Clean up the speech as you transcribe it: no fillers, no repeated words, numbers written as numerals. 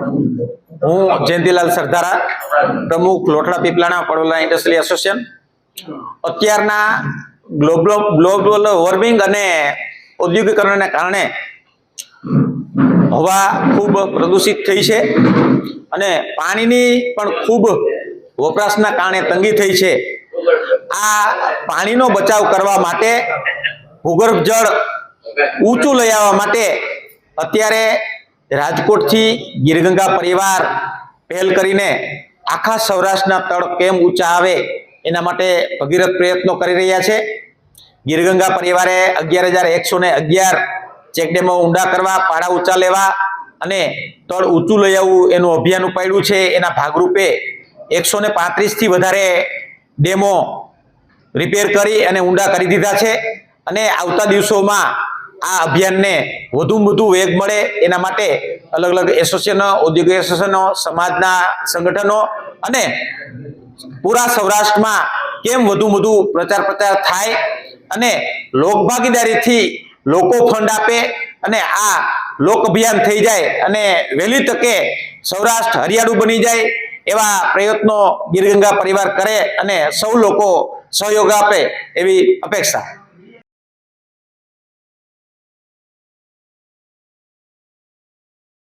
હું જયંતિલાલ સરદારા, પ્રમુખ લોટડા Piplana પડોલા industrial association. અત્યારના ગ્લોબલ વોર્મિંગ અને ઔદ્યોગિકરણને કારણે હવા ખૂબ પ્રદૂષિત થઈ છે અને પાણીની પણ ખૂબ વપરાશના કારણે તંગી થઈ છે. આ પાણીનો બચાવ કરવા માટે, ભૂગર્ભ જળ ઊંચું લઈ આવવા માટે અત્યારે રાજકોટથી ગીરગંગા પરિવાર પહેલ કરીને આખા સૌરાષ્ટ્રના તળ કેમ ઊંચા આવે એના માટે ભગીરથ પ્રયત્નો કરી રહ્યા છે. ગીરગંગા પરિવારે 11,111 ચેકડેમો ઊંડા કરવા, પાડા ઊંચા લેવા અને તળ ઊંચું લઈ આવવું એનું અભિયાન ઉપાડ્યું છે. એના ભાગરૂપે 135 થી વધારે ડેમો રિપેર કરી અને ઊંડા કરી દીધા છે અને આવતા દિવસોમાં આ અભિયાનને વધુ વેગ મળે એના માટે અલગ અલગ એસોસિએશનો, ઔદ્યોગિક એસોસિએશનો, સમાજના સંગઠનો અને પૂરા સૌરાષ્ટ્રમાં કેમ વધુ પ્રચાર થાય અને લોકભાગીદારીથી લોકો ફંડ આપે અને આ લોક અભિયાન થઈ જાય અને વહેલી તકે સૌરાષ્ટ્ર હરિયાળું બની જાય એવા પ્રયત્નો ગીરગંગા પરિવાર કરે અને સૌ લોકો સહયોગ આપે એવી અપેક્ષા.